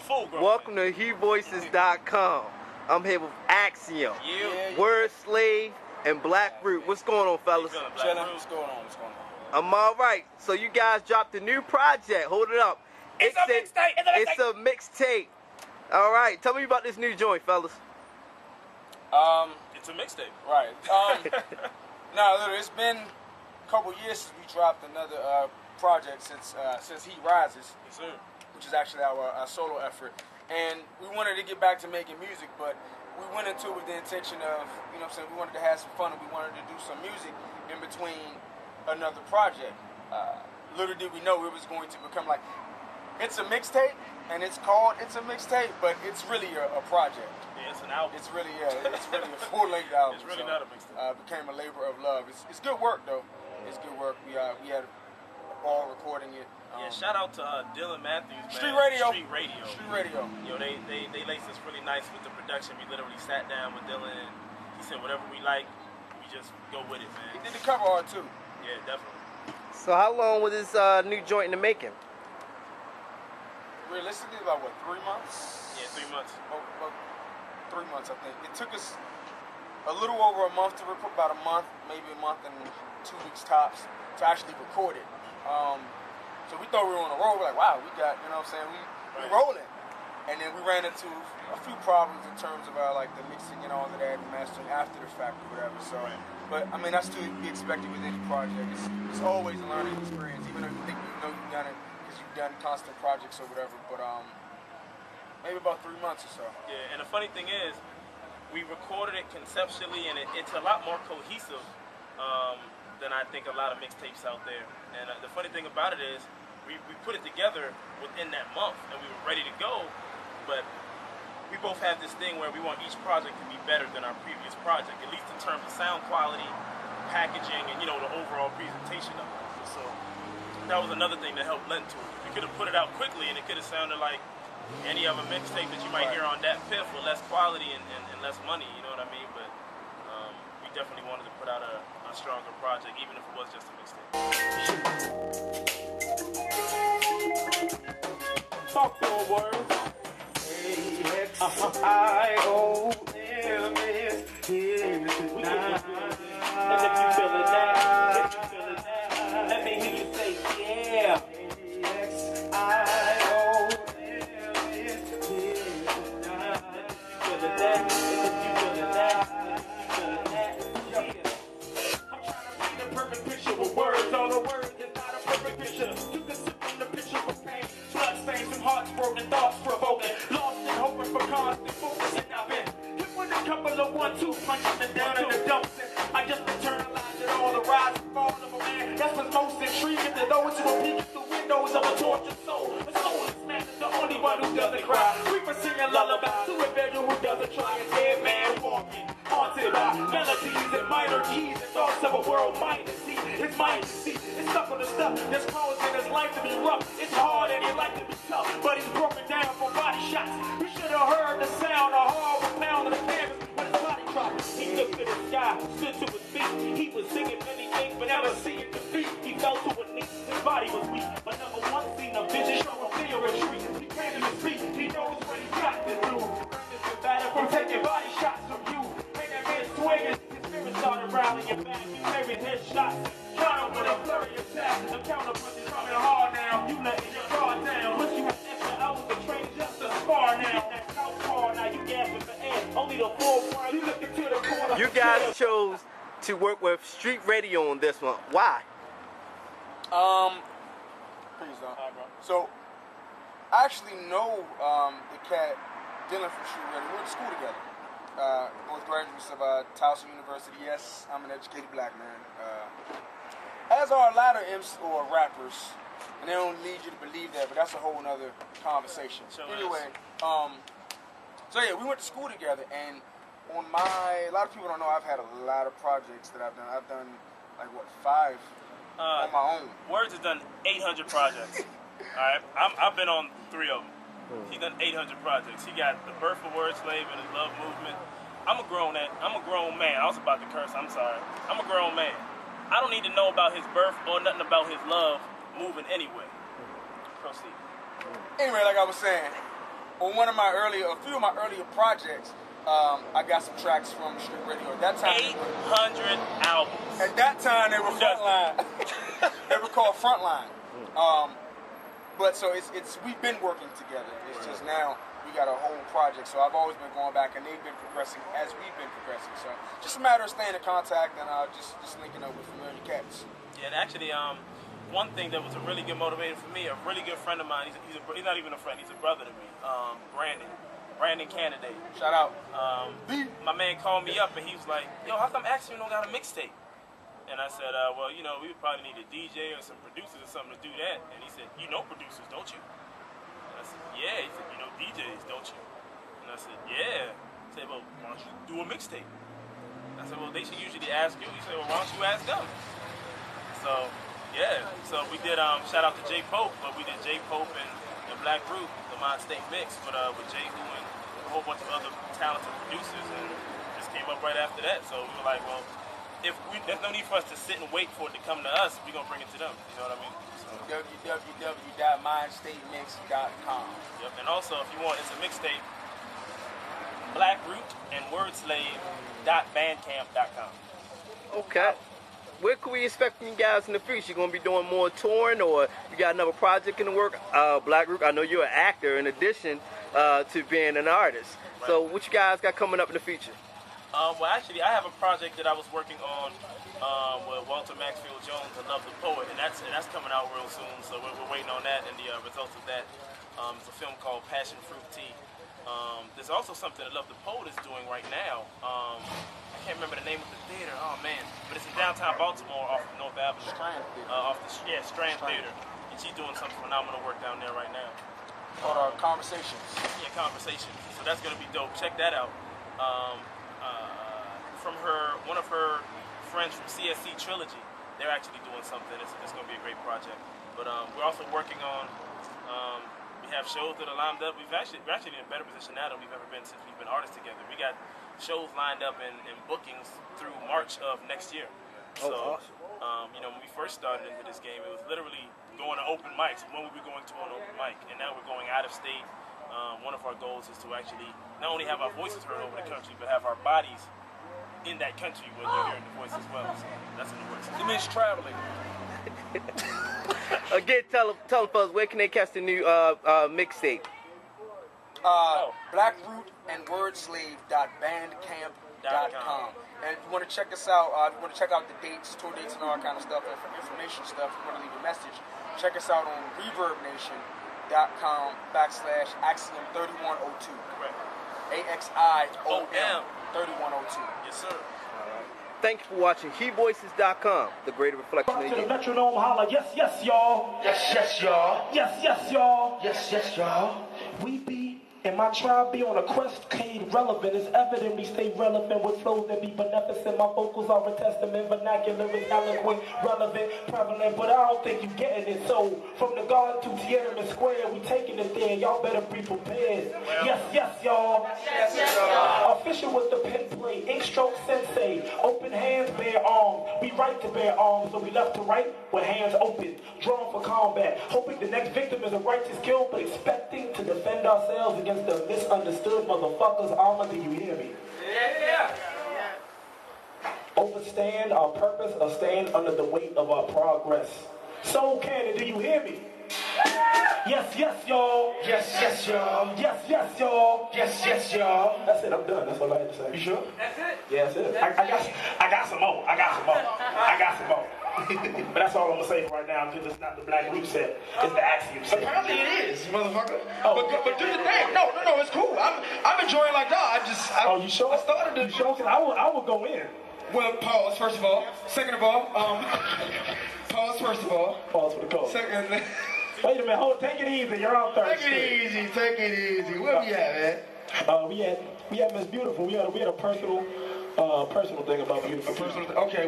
full grown. Welcome to huevoicesdotcom. I'm here with Axiom, Word Slave, and Black Root. What's going on, fellas? Chilling. What's going on? I'm all right. So you guys dropped a new project. Hold it up. It's a mixtape. It's a mixtape. All right. Tell me about this new joint, fellas. It's a mixtape. Right. No, literally, it's been a couple years since we dropped another project since He Rises. Yes, sir. Which is actually our solo effort. And we wanted to get back to making music, but we went into it with the intention of, you know what I'm saying, we wanted to have some fun and we wanted to do some music in between another project. Little did we know it was going to become like, it's a mixtape, and it's called It's a Mixtape, but it's really a project. Yeah, it's an album. It's really a full-length album. It's really not a mixtape. Became a labor of love. It's good work, though. It's good work. We had a ball recording it. Yeah, shout out to Dylan Matthews, man. Street Radio. Yo, they laced us really nice with the production. We literally sat down with Dylan and he said whatever we like, we just go with it, man. He did the cover art too. Yeah, definitely. So how long was this new joint in the making? Realistically, about what, 3 months? Yeah, 3 months. About 3 months, I think. It took us a little over a month to record, about a month, maybe a month and 2 weeks tops, to actually record it. So we thought we were on a roll. We're like, wow, we got, you know what I'm saying, we rolling. And then we ran into a few problems in terms of like the mixing and all of that, and mastering after the fact or whatever. So, but I mean, that's to be expected with any project. It's always a learning experience, even though you think you know you've done it because you've done constant projects or whatever. But maybe about 3 months or so. Yeah, and the funny thing is, we recorded it conceptually, and it's a lot more cohesive than I think a lot of mixtapes out there. And the funny thing about it is, we put it together within that month, and we were ready to go, but we both have this thing where we want each project to be better than our previous project, at least in terms of sound quality, packaging, and, you know, the overall presentation of it. So that was another thing that helped lend to it. We could have put it out quickly, and it could have sounded like any other mixtape that you might hear on that fifth with less quality and less money, you know what I mean? But we definitely wanted to put out a stronger project, even if it was just a mixtape. Talk your words. Axiom is here tonight. And if you feel it now, let me hear you say yeah. Axiom is here tonight. If you feel it now, if you feel it now, yeah. I'm trying to paint a perfect picture with words. All the words is not a perfect picture. You can sit in the picture with pain. Blood stains and hearts broken, thoughts provoking. Lost and hoping for constant focus. And I've been hit with a couple of 1-2 punches and down in the dumps. I just internalized it all, the rise and fall of a man. That's what's most intriguing, to know it's a peek through windows of a tortured soul. A soulless man is the only one who doesn't cry. Reaper singing lullabies to a beggar who doesn't try. A dead man walking, haunted by melodies and minor keys and thoughts of a world mind to see. It's mind to see. It's stuck on the stuff that's causing his life to be rough. It's hard and his life to be tough, but he's broken down for body shots. We should have heard the sound of horrible pound of the canvas when his body dropped. He looked at the sky, stood to his feet. He was singing many things, but never seeing defeat. He fell to a knee, his body was weak, but never once seen a vision from a fear retreat. He came to his feet, he knows what he got to do. It's been better from taking body shots from you. And that man swinging, his spirit started rallying back. He carried headshots, trying with a flurry attack. The counter punches coming hard now. You letting your guard down. Once you have extra hours to train just to spar now. That southpaw, now you gasping for air. Only the full part, you looking to the corner. You guys chose to work with Street Radio on this one. Why? Please don't. So, I actually know the cat Dylan from Street Radio. We went to school together. Both graduates of Towson University. Yes, I'm an educated black man. As are a lot of imps or rappers, and they don't lead you to believe that, but that's a whole nother conversation. Anyway, so yeah, we went to school together, and on a lot of people don't know I've had a lot of projects that I've done. I've done like what, 5 on my own. Words has done 800 projects. All right, I've been on 3 of them. He's done 800 projects. He got The Birth of Word Slave and His Love Movement. I'm a grown man. I was about to curse. I'm sorry. I'm a grown man. I don't need to know about his birth or nothing about his love moving anyway. Proceed. Anyway, like I was saying, on a few of my earlier projects, I got some tracks from Street Radio. At that time, 800 albums. At that time, they were Frontline. They were called Frontline. But so it's we've been working together. It's just now we got a whole project. So I've always been going back, and they've been progressing as we've been progressing. So just a matter of staying in contact and just linking up with familiar cats. Yeah, and actually, one thing that was a really good motivator for me, a really good friend of mine. He's not even a friend. He's a brother to me. Brandon Candidate. Shout out. My man called me up and he was like, "Yo, how come Axiom don't got a mixtape?" And I said, well, you know, we would probably need a DJ or some producers or something to do that. And he said, "You know producers, don't you?" And I said, "Yeah." He said, "You know DJs, don't you?" And I said, "Yeah." He said, "Well, why don't you do a mixtape?" I said, "Well, they should usually ask you." He said, "Well, why don't you ask them?" So, yeah. So we did, shout out to J Pope, but we did J Pope and Black Root, the Mixtape mix, with J Who and a whole bunch of other talented producers, and just came up right after that. So we were like, well, there's no need for us to sit and wait for it to come to us. We're gonna bring it to them. You know what I mean? So, www.mixtatemix.com. Yep. And also, if you want, it's a mixtape. Black Root and Wordslave.bandcamp.com. Okay. What can we expect from you guys in the future? You gonna be doing more touring, or you got another project in the work? Black Root, I know you're an actor in addition to being an artist. Right. So what you guys got coming up in the future? Well, actually, I have a project that I was working on with Walter Maxfield Jones, I Love the Poet, and that's coming out real soon. So we're waiting on that and the results of that. It's a film called Passion Fruit Tea. There's also something that Love the Poet is doing right now. I can't remember the name of the theater. Oh man, but it's in downtown Baltimore off of North Avenue. Strand Theater. Strand Theater, and she's doing some phenomenal work down there right now. Called Conversations. Yeah, Conversations. So that's gonna be dope. Check that out. From one of her friends from CSC Trilogy, they're actually doing something. It's gonna be a great project. But we're also working on. We have shows that are lined up. We're actually in a better position now than we've ever been since we've been artists together. We got shows lined up and bookings through March of next year. So, awesome. You know, when we first started into this game, it was literally going to open mics. When we were going to an open mic, and now we're going out of state. One of our goals is to actually not only have our voices heard over the country, but have our bodies in that country where you're hearing the voice as well. So that's in the works. It means traveling. Again, tell them folks, where can they catch the new mixtape? Black Root and Wordslave.bandcamp.com. And if you want to check us out, if you want to check out the dates, tour dates, and all that kind of stuff, and for information stuff, if you want to leave a message, check us out on ReverbNation.com/Axiom3102. Correct. AXIOM 3102. Yes, sir. Thank you for watching huevoicesdotcom, the greater reflection of To you. the metronome holler, yes, yes, y'all. Yes, yes, y'all. Yes, yes, y'all. Yes, yes, y'all. We be, and my tribe be on a quest, stayed relevant. It's evident we stay relevant with flows that be beneficent. My vocals are a testament, vernacular is eloquent, relevant, prevalent, but I don't think you getting it. So, from the garden to Tiananmen Square, we taking it there. Y'all better be prepared. Yes, yes, y'all. Yes, yes, y'all. Official with the pen play, ink stroke sensei, open hands, bare arms. We right to bear arms, so we left to right with hands open, drawn for combat. Hoping the next victim is a righteous kill, but expecting to defend ourselves against the misunderstood motherfuckers' armor. Do you hear me? Yeah. Overstand our purpose or stand under the weight of our progress. Soul Cannon, do you hear me? Yes, yes, y'all. Yes, yes, y'all. Yes, yes, y'all. Yes, yes, y'all. That's it, I'm done. That's all I had to say. You sure? That's it. Yeah, that's it. I got some more. I got some more. But that's all I'm gonna say right now, because it's not the Black Root set. It's the Axiom set. Apparently it is, motherfucker. Oh. But do the thing. No, it's cool. I'm enjoying like that. Oh, you sure? I started to. You sure? 'Cause I will go in. Well, pause first of all. Second of all, pause first of all. Pause for the code. Second. Wait a minute, take it easy. You're on third Take it easy. Where we at, man? We had Miss Beautiful. We had a personal thing about Beautiful. Okay,